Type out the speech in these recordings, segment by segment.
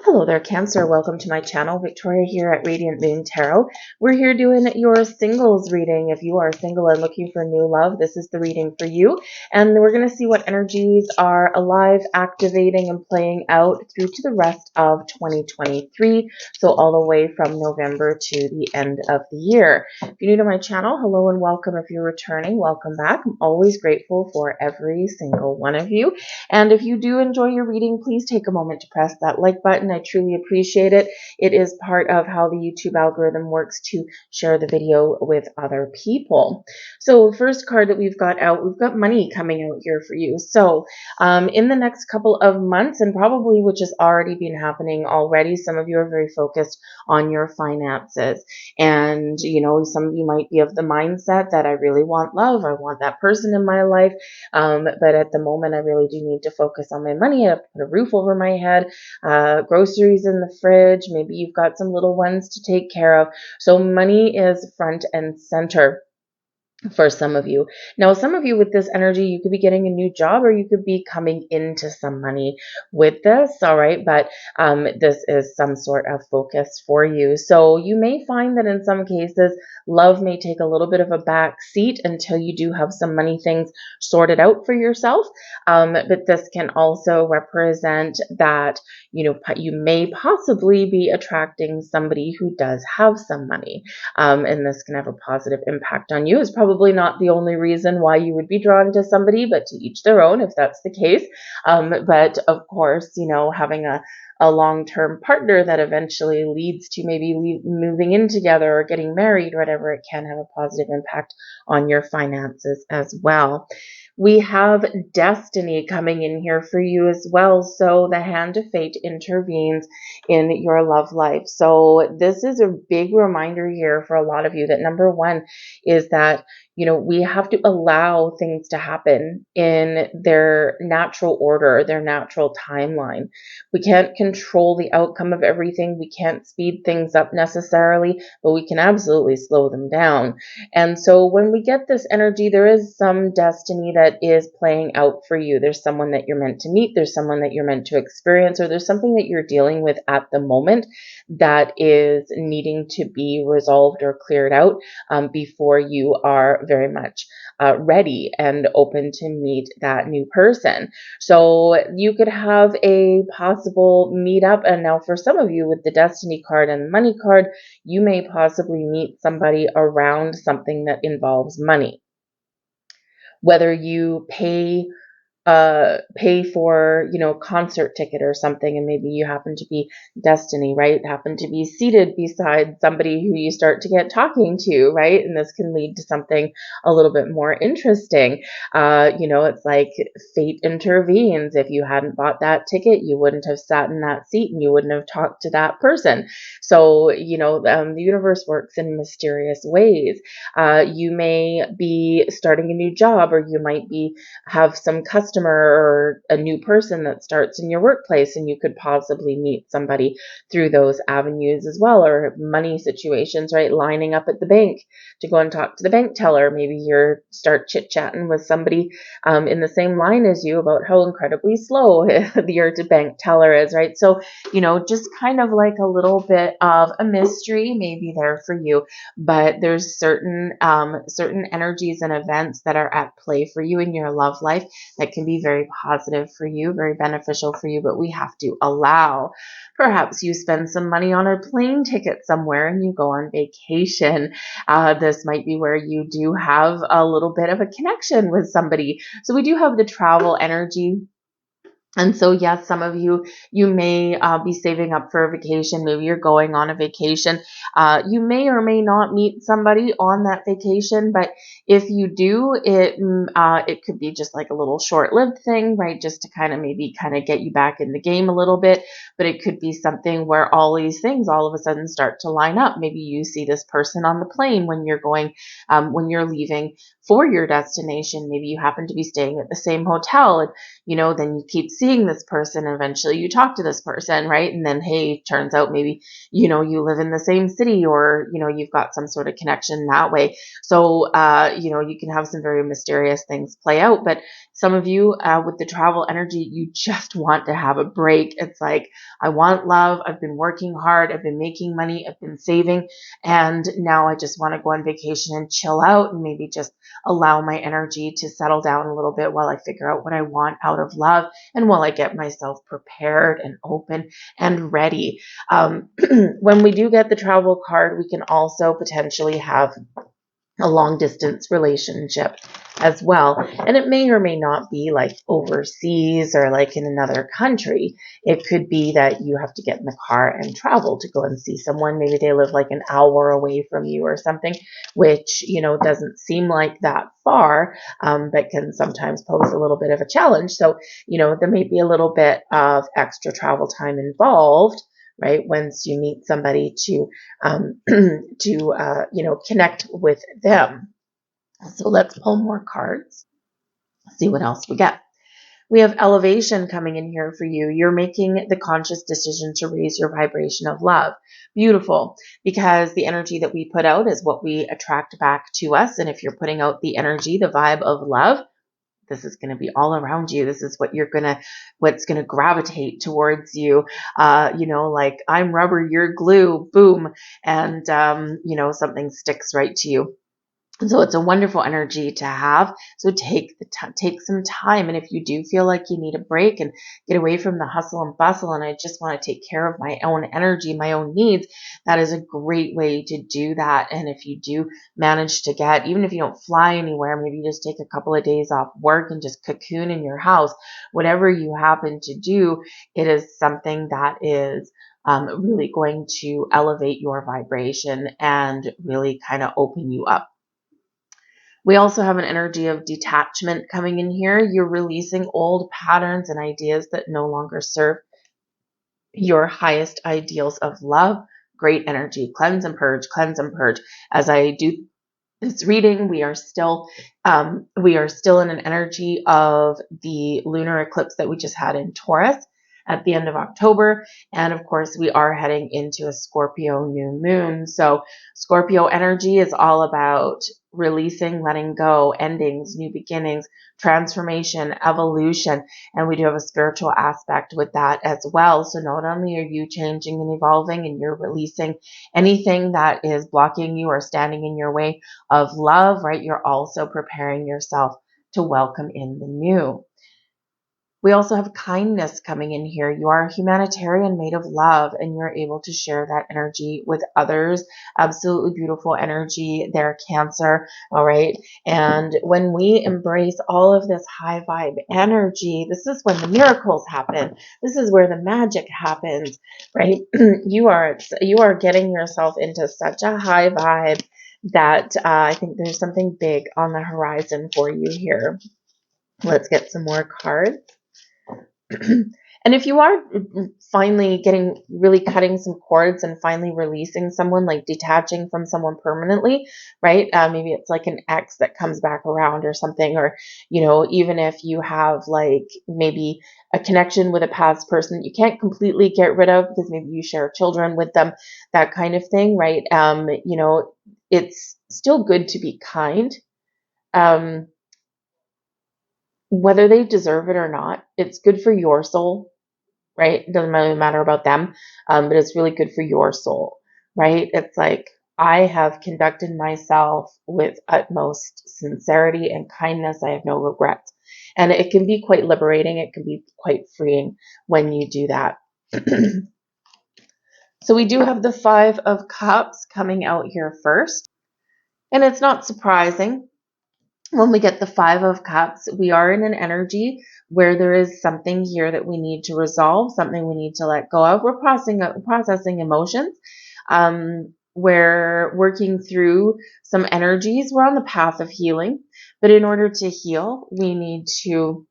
Hello there, Cancer. Welcome to my channel. Victoria here at Radiant Moon Tarot. We're here doing your singles reading. If you are single and looking for new love, this is the reading for you. And we're going to see what energies are alive, activating, and playing out through to the rest of 2023. So all the way from November to the end of the year. If you're new to my channel, hello and welcome. If you're returning, welcome back. I'm always grateful for every single one of you. And if you do enjoy your reading, please take a moment to press that like button. I truly appreciate it. It is part of how the YouTube algorithm works to share the video with other people. So first card that we've got out, we've got money coming out here for you. So in the next couple of months, and probably which has already been happening already, some of you are very focused on your finances. And, you know, some of you might be of the mindset that I really want love. I want that person in my life. But at the moment, I really do need to focus on my money. I have to put a roof over my head, groceries in the fridge. Maybe you've got some little ones to take care of. So money is front and center for some of you. Now, some of you with this energy, you could be getting a new job or you could be coming into some money with this, all right? But this is some sort of focus for you. So you may find that in some cases, love may take a little bit of a back seat until you do have some money things sorted out for yourself. But this can also represent that, you know, you may possibly be attracting somebody who does have some money. And this can have a positive impact on you. It's probably not the only reason why you would be drawn to somebody, but to each their own if that's the case. But of course, you know, having a long-term partner that eventually leads to maybe moving in together or getting married, whatever, it can have a positive impact on your finances as well. We have destiny coming in here for you as well. So the hand of fate intervenes in your love life. So this is a big reminder here for a lot of you that number one is that, you know, we have to allow things to happen in their natural order, their natural timeline. We can't control the outcome of everything. We can't speed things up necessarily, but we can absolutely slow them down. And so when we get this energy, there is some destiny that is playing out for you. There's someone that you're meant to meet. There's someone that you're meant to experience, or there's something that you're dealing with at the moment that is needing to be resolved or cleared out before you are very much ready and open to meet that new person. So you could have a possible meetup. And now for some of you with the destiny card and the money card, you may possibly meet somebody around something that involves money. Whether you pay for, you know, concert ticket or something, and maybe you happen to be destiny, right? Happen to be seated beside somebody who you start to get talking to, right? And this can lead to something a little bit more interesting. You know, it's like fate intervenes. If you hadn't bought that ticket, you wouldn't have sat in that seat and you wouldn't have talked to that person. So, you know, the universe works in mysterious ways. You may be starting a new job, or you might have some customer or a new person that starts in your workplace, and you could possibly meet somebody through those avenues as well, or money situations, right? Lining up at the bank to go and talk to the bank teller. Maybe you're start chit-chatting with somebody in the same line as you about how incredibly slow your bank teller is, right? So, you know, just kind of like a little bit of a mystery maybe there for you, but there's certain energies and events that are at play for you in your love life that can be very positive for you, very beneficial for you, but we have to allow. Perhaps you spend some money on a plane ticket somewhere and you go on vacation. This might be where you do have a little bit of a connection with somebody. So we do have the travel energy. And so, yes, some of you may be saving up for a vacation. Maybe you're going on a vacation. You may or may not meet somebody on that vacation, but if you do, it could be just like a little short-lived thing, right? Just to kind of get you back in the game a little bit. But it could be something where all these things all of a sudden start to line up. Maybe you see this person on the plane when you're going, when you're leaving for your destination. Maybe you happen to be staying at the same hotel, and then you keep seeing this person, and eventually you talk to this person, right? And then, hey, turns out maybe you live in the same city, or you've got some sort of connection that way. So you can have some very mysterious things play out. But some of you with the travel energy, you just want to have a break. It's like, I want love. I've been working hard. I've been making money. I've been saving. And now I just want to go on vacation and chill out, and maybe just allow my energy to settle down a little bit while I figure out what I want out of love, and while I get myself prepared and open and ready. When we do get the travel card, we can also potentially have a long distance relationship as well. And it may or may not be like overseas or like in another country. It could be that you have to get in the car and travel to go and see someone. Maybe they live like an hour away from you or something, which, doesn't seem like that far, but can sometimes pose a little bit of a challenge. So, there may be a little bit of extra travel time involved, right? Once you meet somebody to connect with them. So let's pull more cards, see what else we get. We have elevation coming in here for you. You're making the conscious decision to raise your vibration of love. Beautiful, because the energy that we put out is what we attract back to us. And if you're putting out the energy, the vibe of love, this is going to be all around you. This is what's going to gravitate towards you. Like, I'm rubber, you're glue, boom. And, something sticks right to you. And so it's a wonderful energy to have. So take some time. And if you do feel like you need a break and get away from the hustle and bustle, and I just want to take care of my own energy, my own needs, that is a great way to do that. And if you do manage to get, even if you don't fly anywhere, maybe you just take a couple of days off work and just cocoon in your house, whatever you happen to do, it is something that is really going to elevate your vibration and really kind of open you up. We also have an energy of detachment coming in here. You're releasing old patterns and ideas that no longer serve your highest ideals of love. Great energy. Cleanse and purge, cleanse and purge. As I do this reading, we are still in an energy of the lunar eclipse that we just had in Taurus at the end of October. And of course, we are heading into a Scorpio new moon. So Scorpio energy is all about releasing, letting go, endings, new beginnings, transformation, evolution. And we do have a spiritual aspect with that as well. So not only are you changing and evolving and you're releasing anything that is blocking you or standing in your way of love, right? You're also preparing yourself to welcome in the new. We also have kindness coming in here. You are a humanitarian made of love, and you're able to share that energy with others. Absolutely beautiful energy there, Cancer. All right. And when we embrace all of this high vibe energy, this is when the miracles happen. This is where the magic happens, right? You are getting yourself into such a high vibe that I think there's something big on the horizon for you here. Let's get some more cards. And if you are finally really cutting some cords and finally releasing someone, like detaching from someone permanently, right? Maybe it's like an ex that comes back around or something, or, even if you have like maybe a connection with a past person that you can't completely get rid of because maybe you share children with them, that kind of thing, right? It's still good to be kind. Whether they deserve it or not, it's good for your soul, right? It doesn't really matter about them, but it's really good for your soul, right? It's like, I have conducted myself with utmost sincerity and kindness. I have no regrets. And it can be quite liberating. It can be quite freeing when you do that. So we do have the 5 of Cups coming out here first. And it's not surprising. When we get the 5 of Cups, we are in an energy where there is something here that we need to resolve, something we need to let go of. We're processing emotions. We're working through some energies. We're on the path of healing. But in order to heal, we need to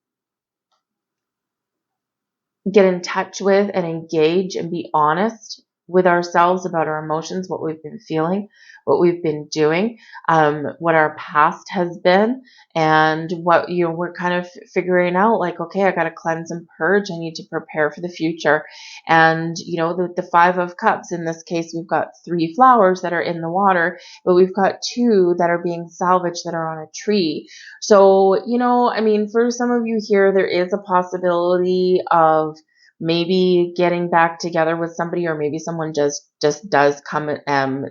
get in touch with and engage and be honest with ourselves about our emotions, what we've been feeling, what we've been doing, what our past has been, and what, we're kind of figuring out, like, okay, I got to cleanse and purge. I need to prepare for the future. And, the Five of Cups, in this case, we've got 3 flowers that are in the water, but we've got 2 that are being salvaged that are on a tree. So, I mean, for some of you here, there is a possibility of maybe getting back together with somebody, or maybe someone just does come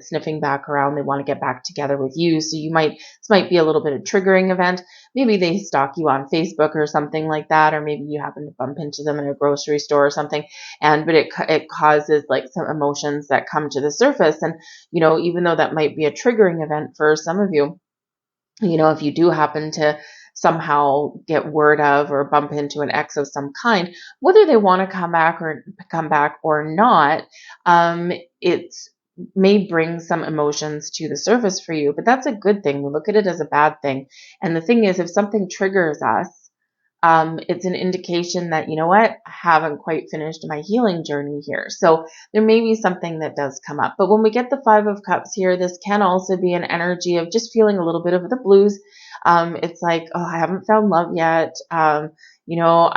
sniffing back around. They want to get back together with you. So this might be a little bit of triggering event. Maybe they stalk you on Facebook or something like that, or maybe you happen to bump into them in a grocery store or something. But it causes like some emotions that come to the surface. And, even though that might be a triggering event for some of you, if you do happen to somehow get word of or bump into an ex of some kind, whether they want to come back or not, it may bring some emotions to the surface for you, but that's a good thing. We look at it as a bad thing. And the thing is, if something triggers us, it's an indication that, I haven't quite finished my healing journey here. So there may be something that does come up. But when we get the Five of Cups here, this can also be an energy of just feeling a little bit of the blues. It's like, oh, I haven't found love yet. I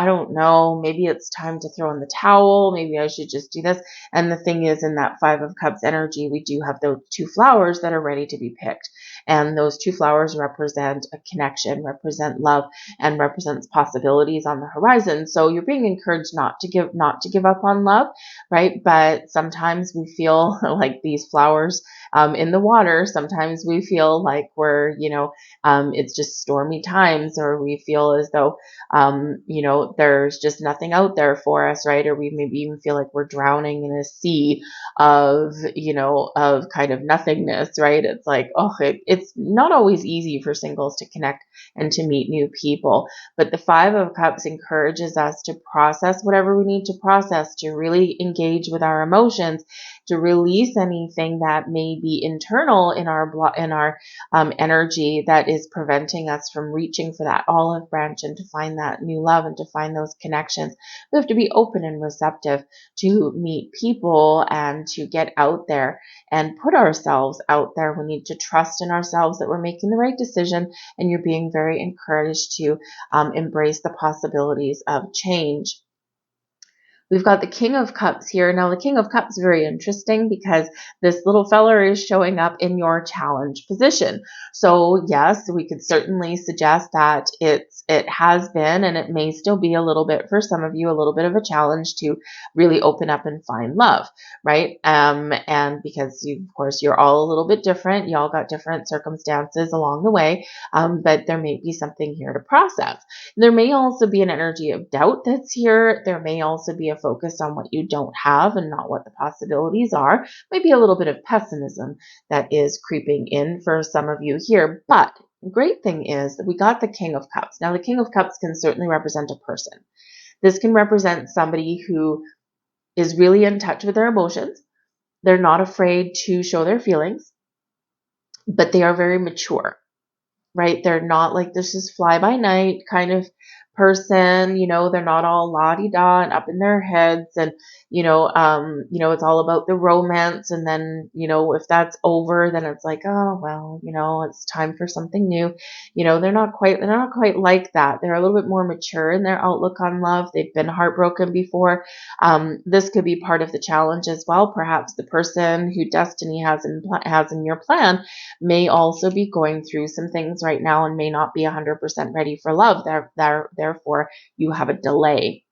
don't know. Maybe it's time to throw in the towel. Maybe I should just do this. And the thing is, in that Five of Cups energy, we do have those 2 flowers that are ready to be picked. And those 2 flowers represent a connection, represent love, and represents possibilities on the horizon. So you're being encouraged not to give up on love, right? But sometimes we feel like these flowers in the water. Sometimes we feel like we're, it's just stormy times, or we feel as though, there's just nothing out there for us, right? Or we maybe even feel like we're drowning in a sea of, of kind of nothingness, right? It's like, it's not always easy for singles to connect and to meet new people. But the Five of Cups encourages us to process whatever we need to process, to really engage with our emotions, to release anything that may be internal in our energy that is preventing us from reaching for that olive branch and to find that new love and to find those connections. We have to be open and receptive to meet people and to get out there and put ourselves out there. We need to trust in ourselves that we're making the right decision, and you're being very encouraged to embrace the possibilities of change. We've got the King of Cups here. Now, the King of Cups is very interesting because this little feller is showing up in your challenge position. So yes, we could certainly suggest that it has been, and it may still be a little bit for some of you, a little bit of a challenge to really open up and find love, right? And because of course, you're all a little bit different. You all got different circumstances along the way, but there may be something here to process. There may also be an energy of doubt that's here. There may also be a focus on what you don't have and not what the possibilities are. Maybe a little bit of pessimism that is creeping in for some of you here. But the great thing is that we got the King of Cups. Now, the King of Cups can certainly represent a person. This can represent somebody who is really in touch with their emotions. They're not afraid to show their feelings, but they are very mature, right? They're not like this is fly by night kind of person, they're not all la-di-da and up in their heads, and it's all about the romance, and then if that's over, then it's like, oh well, it's time for something new. They're not quite like that. They're a little bit more mature in their outlook on love. They've been heartbroken before. This could be part of the challenge as well. Perhaps the person who destiny has in your plan may also be going through some things right now and may not be 100% ready for love. Therefore, you have a delay.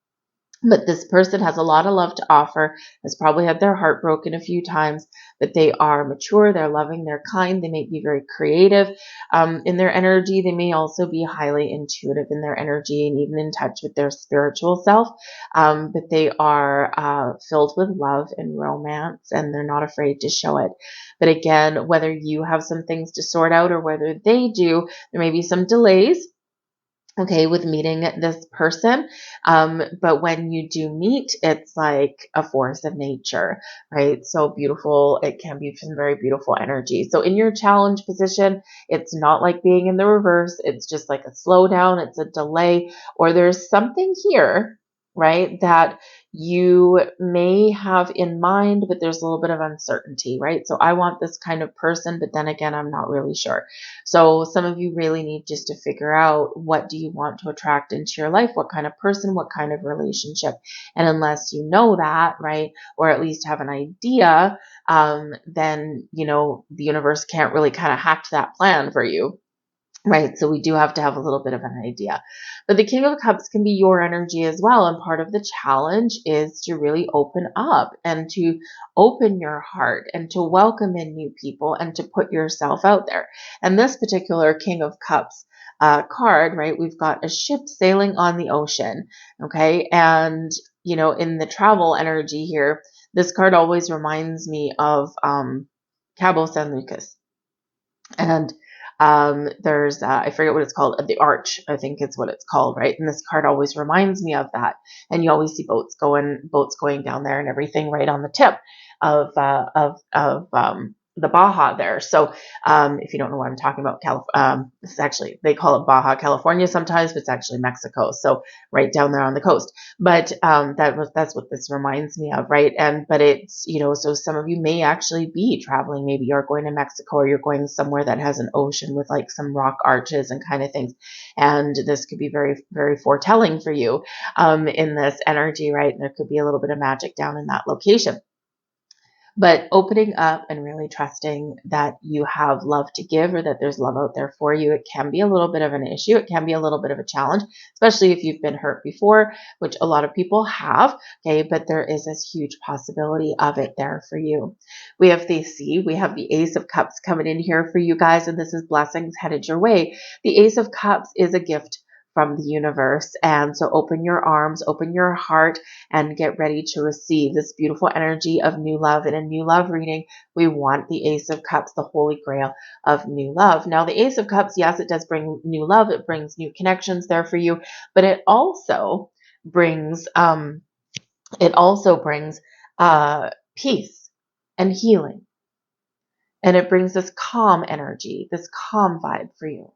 But this person has a lot of love to offer, has probably had their heart broken a few times, but they are mature, they're loving, they're kind, they may be very creative in their energy. They may also be highly intuitive in their energy and even in touch with their spiritual self, but they are filled with love and romance, and they're not afraid to show it. But again, whether you have some things to sort out or whether they do, there may be some delays, okay, with meeting this person. But when you do meet, it's like a force of nature, right? So beautiful. It can be some very beautiful energy. So in your challenge position, it's not like being in the reverse. It's just like a slowdown. It's a delay, or there's something here, right, that you may have in mind, but there's a little bit of uncertainty, right? So I want this kind of person, but then again, I'm not really sure. So some of you really need just to figure out, what do you want to attract into your life? What kind of person, what kind of relationship? And unless you know that, right, or at least have an idea, then, the universe can't really kind of hack that plan for you. Right. So we do have to have a little bit of an idea. But the King of Cups can be your energy as well. And part of the challenge is to really open up and to open your heart and to welcome in new people and to put yourself out there. And this particular King of Cups card, right, we've got a ship sailing on the ocean. Okay. And, in the travel energy here, this card always reminds me of Cabo San Lucas. And there's, I forget what it's called, the Arch, I think it's what it's called, right? And this card always reminds me of that. And you always see boats going down there and everything right on the tip of the Baja there. So if you don't know what I'm talking about, this is actually, they call it Baja California sometimes, but it's actually Mexico. So right down there on the coast. But that's what this reminds me of, right? But it's, so some of you may actually be traveling. Maybe you're going to Mexico, or you're going somewhere that has an ocean with like some rock arches and kind of things. And this could be very, very foretelling for you in this energy, right? And there could be a little bit of magic down in that location. But opening up and really trusting that you have love to give, or that there's love out there for you, it can be a little bit of an issue. It can be a little bit of a challenge, especially if you've been hurt before, which a lot of people have. Okay, but there is this huge possibility of it there for you. We have the Ace of Cups coming in here for you guys, and this is blessings headed your way. The Ace of Cups is a gift from the universe. And so open your arms, open your heart, and get ready to receive this beautiful energy of new love. In a new love reading, we want the Ace of Cups, the holy grail of new love. Now, the Ace of Cups, yes, it does bring new love. It brings new connections there for you, but it also brings peace and healing. And it brings this calm energy, this calm vibe for you.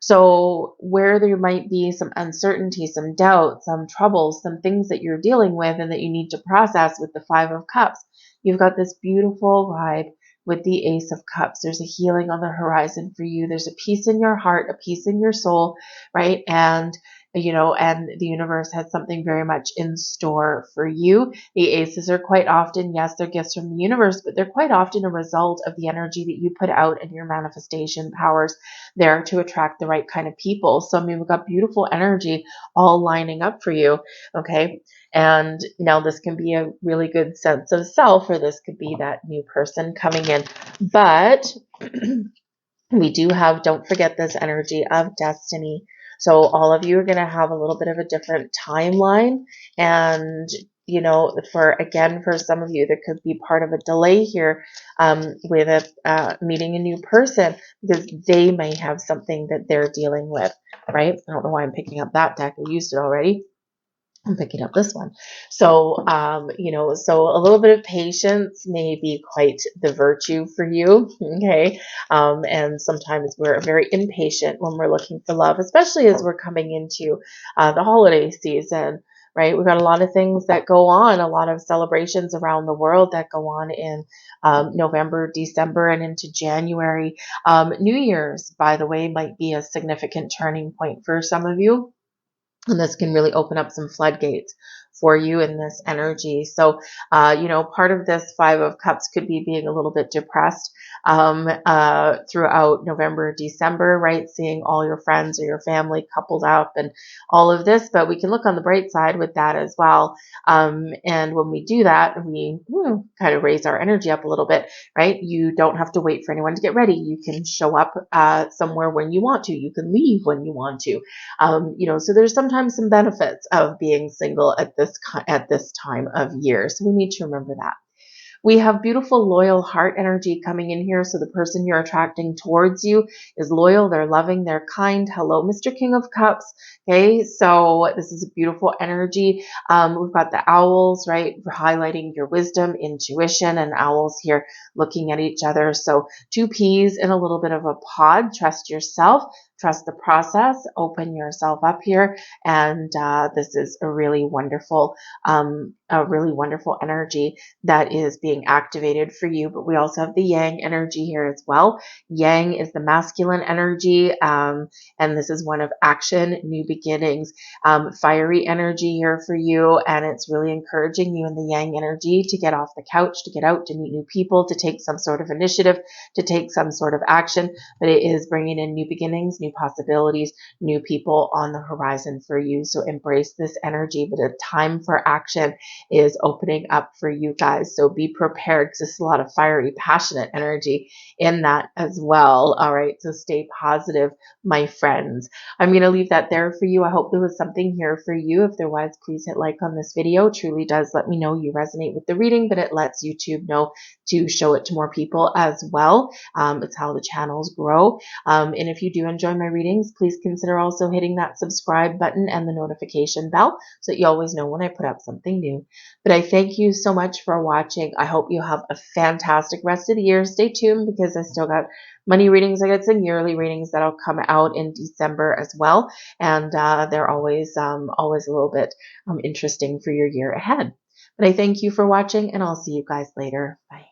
So where there might be some uncertainty, some doubt, some troubles, some things that you're dealing with and that you need to process with the Five of Cups, you've got this beautiful vibe with the Ace of Cups. There's a healing on the horizon for you. There's a peace in your heart, a peace in your soul, right? And and the universe has something very much in store for you. The aces are quite often, yes, they're gifts from the universe, but they're quite often a result of the energy that you put out and your manifestation powers there to attract the right kind of people. So, we've got beautiful energy all lining up for you. Okay. And now this can be a really good sense of self, or this could be that new person coming in. But we do have, don't forget this energy of destiny. So all of you are going to have a little bit of a different timeline. And, for some of you, there could be part of a delay here with meeting a new person, because they may have something that they're dealing with, right? I don't know why I'm picking up that deck. I used it already. I'm picking up this one. So, so a little bit of patience may be quite the virtue for you. Okay. And sometimes we're very impatient when we're looking for love, especially as we're coming into the holiday season, right? We've got a lot of things that go on, a lot of celebrations around the world that go on in November, December, and into January. New Year's, by the way, might be a significant turning point for some of you. And this can really open up some floodgates for you in this energy. So, part of this Five of Cups could be being a little bit depressed throughout November, December, right? Seeing all your friends or your family coupled up and all of this. But we can look on the bright side with that as well. And when we do that, we kind of raise our energy up a little bit, right? You don't have to wait for anyone to get ready. You can show up somewhere when you want to. You can leave when you want to. So there's sometimes some benefits of being single at this time of year. So we need to remember that. We have beautiful, loyal heart energy coming in here. So the person you're attracting towards you is loyal, they're loving, they're kind. Hello, Mr. King of Cups. Okay, so this is a beautiful energy. We've got the owls, right, highlighting your wisdom, intuition, and owls here looking at each other. So two peas in a little bit of a pod. Trust yourself. trust the process, open yourself up here. And this is a really wonderful energy that is being activated for you. But we also have the Yang energy here as well. Yang is the masculine energy, and this is one of action, new beginnings, fiery energy here for you. And it's really encouraging you in the Yang energy to get off the couch, to get out, to meet new people, to take some sort of initiative, to take some sort of action. But it is bringing in new beginnings, new possibilities, new people on the horizon for you. So embrace this energy, but a time for action is opening up for you guys. So be prepared, because there's a lot of fiery, passionate energy in that as well. All right. So stay positive, my friends. I'm going to leave that there for you. I hope there was something here for you. If there was, please hit like on this video. It truly does let me know you resonate with the reading, but it lets YouTube know to show it to more people as well. It's how the channels grow. And if you do enjoy my readings, please consider also hitting that subscribe button and the notification bell so that you always know when I put up something new. But I thank you so much for watching. I hope you have a fantastic rest of the year. Stay tuned, because I still got money readings. I got some yearly readings that'll come out in December as well. And they're always a little bit interesting for your year ahead. But I thank you for watching, and I'll see you guys later. Bye.